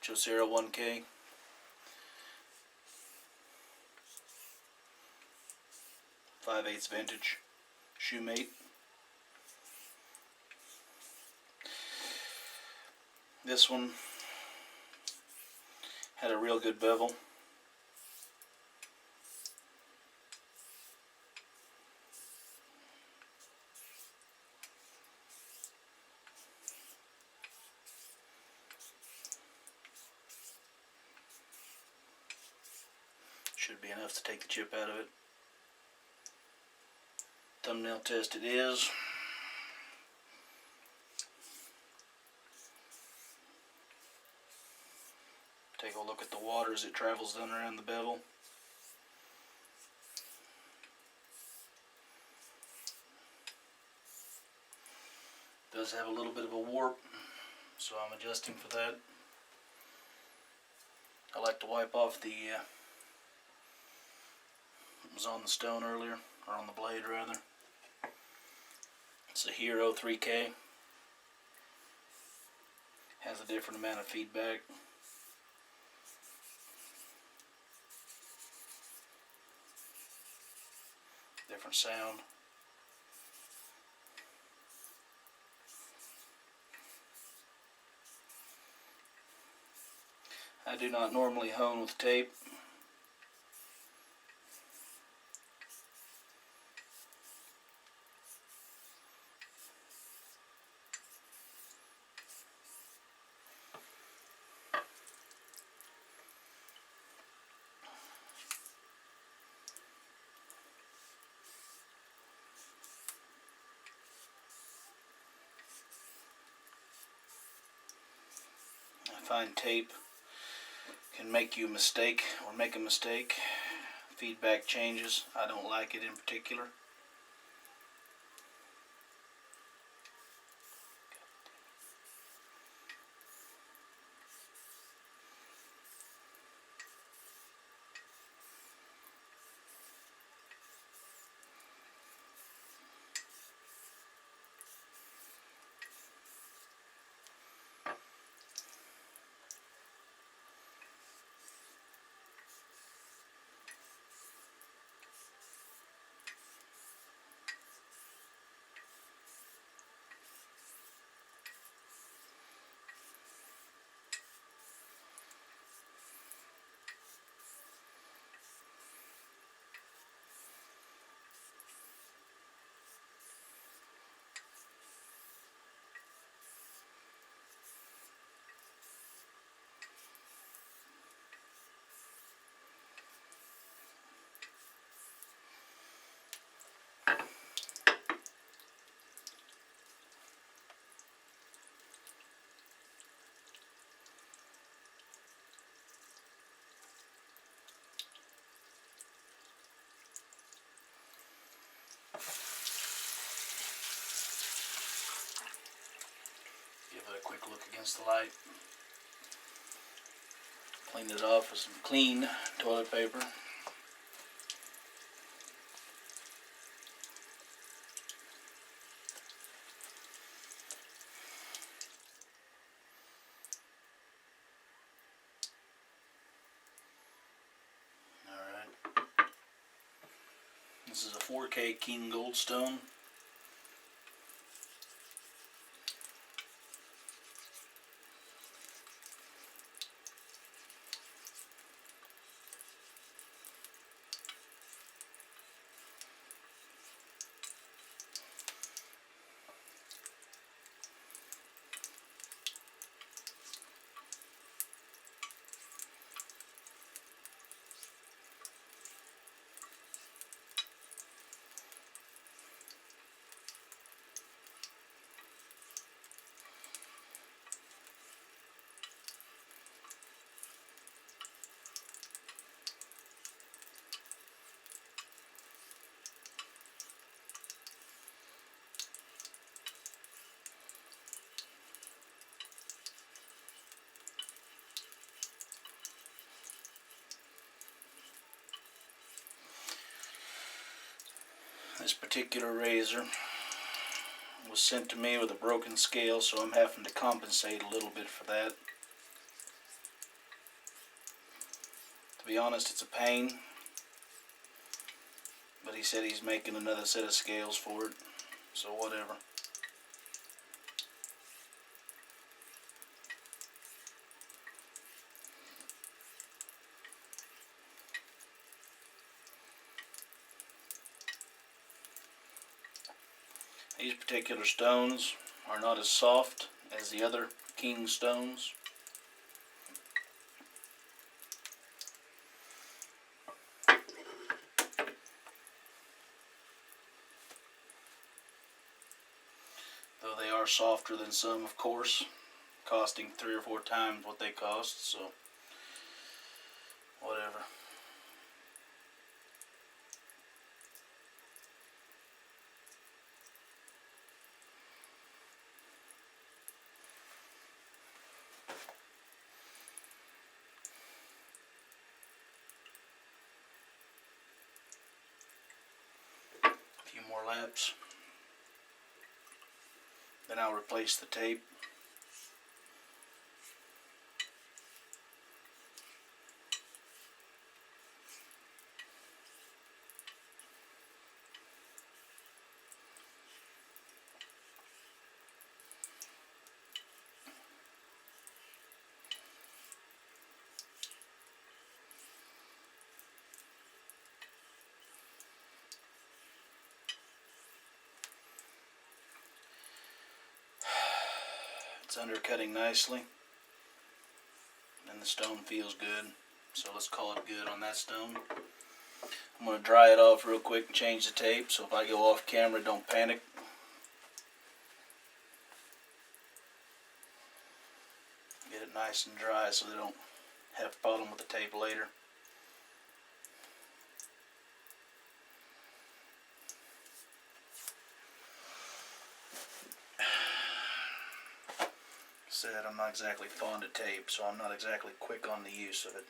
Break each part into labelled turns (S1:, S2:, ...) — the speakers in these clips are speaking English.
S1: Josera 1K. .5/8 vintage shoemate. This one had a real good bevel. Should be enough to take the chip out of it. Thumbnail test it is. Take a look at the water as it travels down around the bevel. Does have a little bit of a warp, so I'm adjusting for that. I like to wipe off the it was on the stone earlier, or on the blade rather. It's a Hero 3K. Has a different amount of feedback. Different sound. I do not normally hone with tape. I find tape can make you mistake or make a mistake. Feedback changes. I don't like it in particular. Give it a quick look against the light. Clean it off with some clean toilet paper. Alright. This is a 4K Keen Goldstone. This particular razor was sent to me with a broken scale, so I'm having to compensate a little bit for that. be honest, it's a pain. But he said he's making another set of scales for it, so whatever. These particular stones are not as soft as the other king stones. Though they are softer than some, of course, costing 3 or 4 times what they cost, so whatever. A few more laps. Then I'll replace the tape. It's undercutting nicely, and the stone feels good, so let's call it good on that stone. I'm going to dry it off real quick and change the tape, so if I go off camera, don't panic. Get it nice and dry so they don't have a problem with the tape later. Said I'm not exactly fond of tape, so I'm not exactly quick on the use of it.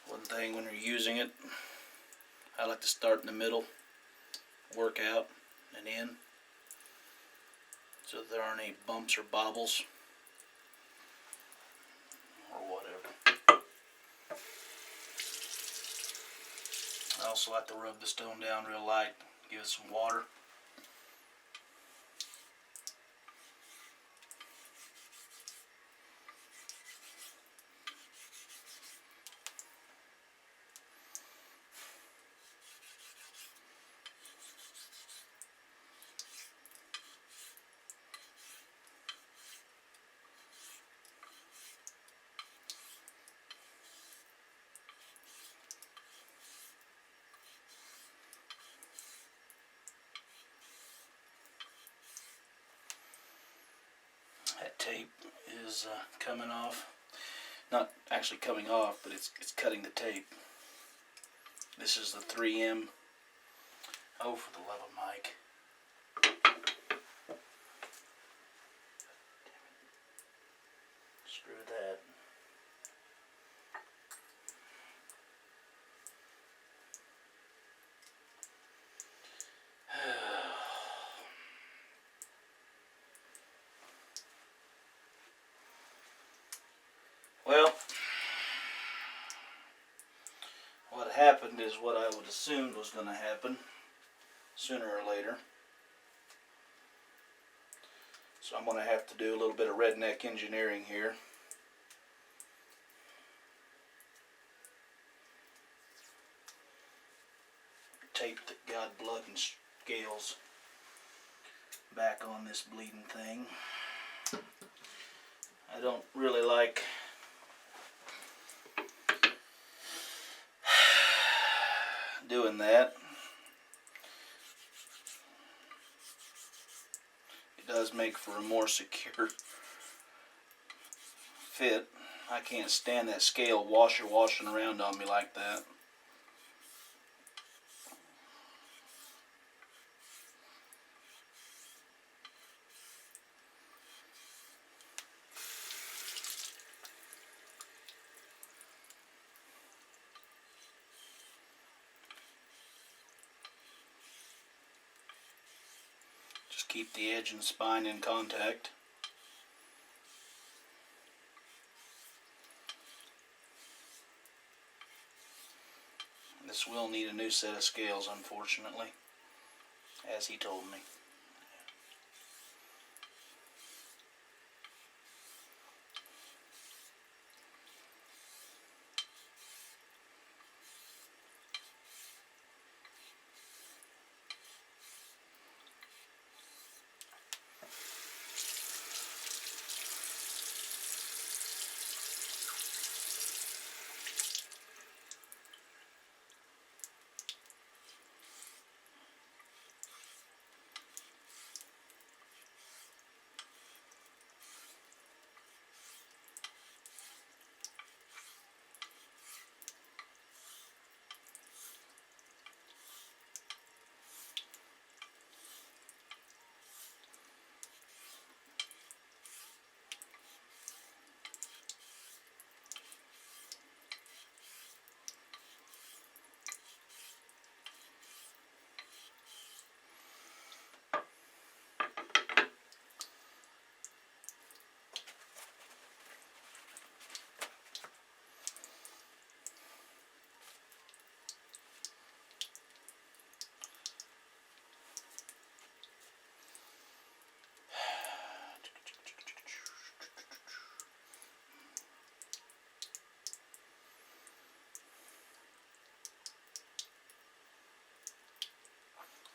S1: One thing when you're using it, I like to start in the middle, work out and in, so that there aren't any bumps or bobbles or whatever. I also like to rub the stone down real light, give it some water. That tape is coming off. Not actually coming off, but it's cutting the tape. This is the 3M. Oh, for the love of Mike. Screw that. Well, what happened is what I would assume was going to happen sooner or later. So I'm going to have to do a little bit of redneck engineering here. Tape the God, blood, and scales back on this bleeding thing. I don't really like doing that. It does make for a more secure fit. I can't stand that scale washer washing around on me like that. keep the edge and spine in contact. This will need a new set of scales, unfortunately, as he told me.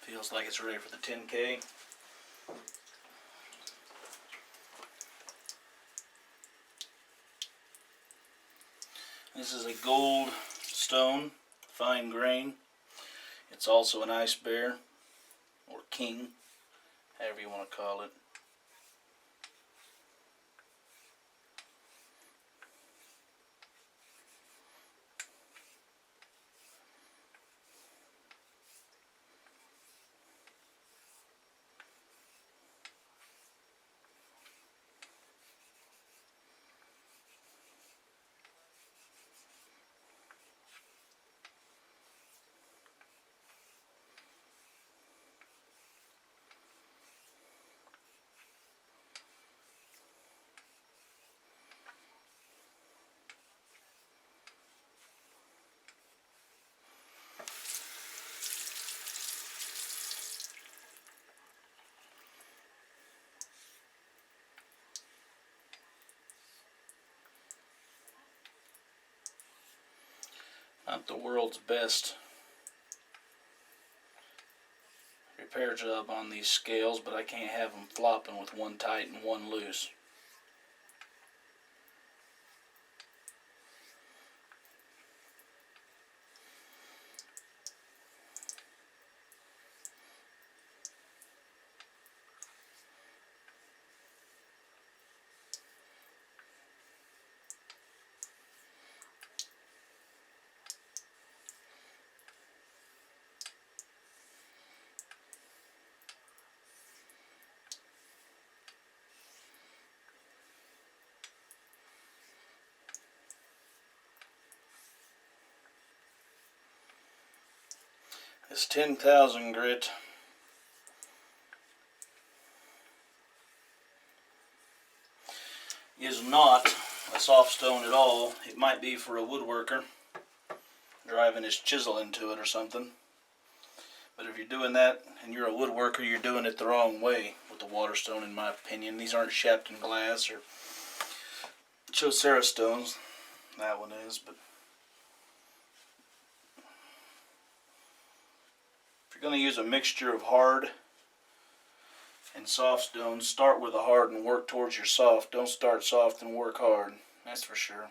S1: Feels like it's ready for the 10K. This is a gold stone, fine grain. It's also an ice bear, or king, however you want to call it. Not the world's best repair job on these scales, but I can't have them flopping with one tight and one loose. This 10,000 grit is not a soft stone at all. It might be for a woodworker driving his chisel into it or something. But if you're doing that and you're a woodworker, you're doing it the wrong way with the Waterstone, in my opinion. These aren't Shapton glass or Chaucer stones. That one is, but if you're going to use a mixture of hard and soft stones, start with the hard and work towards your soft. Don't start soft and work hard. That's for sure.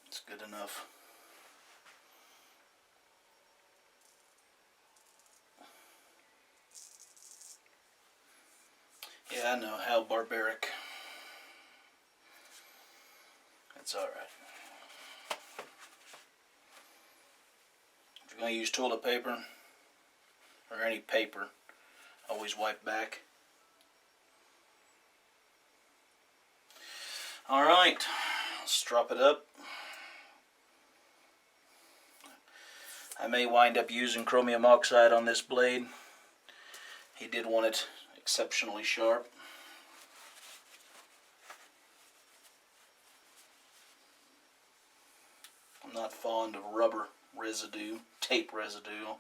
S1: It's good enough. Yeah, I know, how barbaric. It's alright. If you're going to use toilet paper, or any paper, always wipe back. Alright, let's drop it up. I may wind up using chromium oxide on this blade. He did want it exceptionally sharp. I'm not fond of rubber residue, tape residue.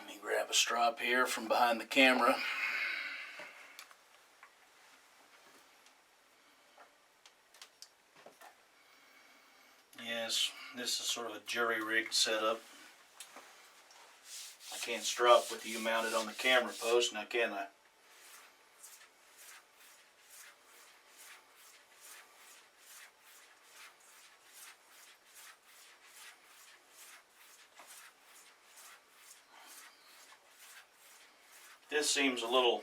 S1: Let me grab a strop here from behind the camera. Yes, this is sort of a jury-rigged setup. I can't strop with you mounted on the camera post, now can I? This seems a little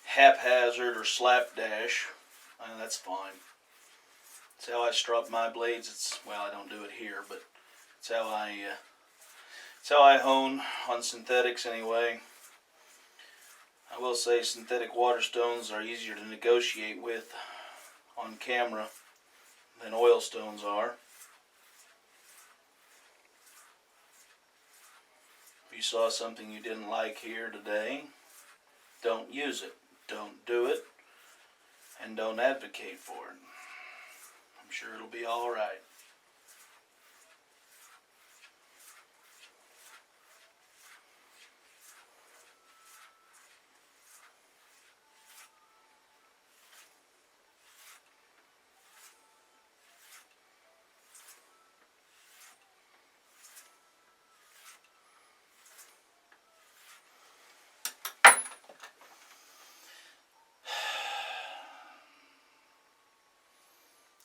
S1: haphazard or slapdash, and that's fine. It's how I strop my blades. Well, I don't do it here, but it's how I hone on synthetics anyway. I will say synthetic waterstones are easier to negotiate with on camera than oil stones are. If you saw something you didn't like here today, don't use it, don't do it, and don't advocate for it. I'm sure it'll be all right.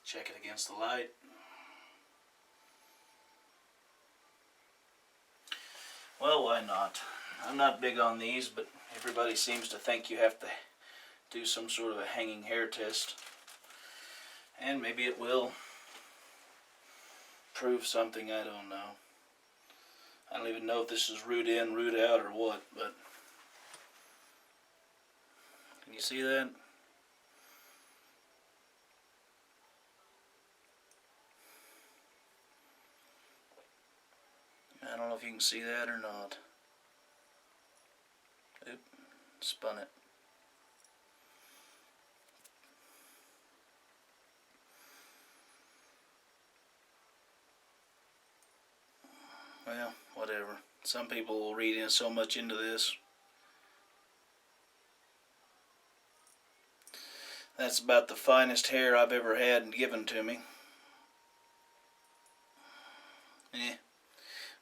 S1: Check it against the light. Well, why not? I'm not big on these, but everybody seems to think you have to do some sort of a hanging hair test. And maybe it will prove something, I don't know. I don't even know if this is root in, root out, or what, but can you see that? I don't know if you can see that or not. Oop, spun it. Well, whatever. Some people will read in so much into this. That's about the finest hair I've ever had given to me.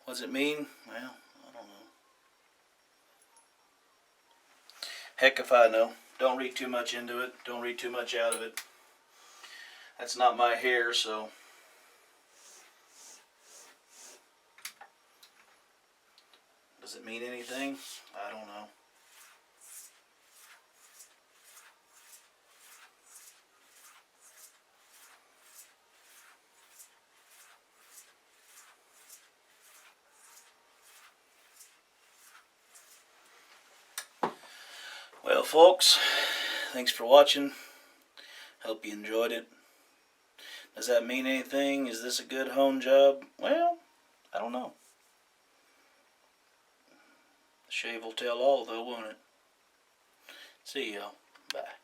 S1: What's it mean? Well, I don't know. Heck if I know. Don't read too much into it. Don't read too much out of it. That's not my hair, so does it mean anything? I don't know. Well, folks, thanks for watching. Hope you enjoyed it. Does that mean anything? Is this a good hone job? Well, I don't know. The shave will tell all, though, won't it? See y'all. Bye.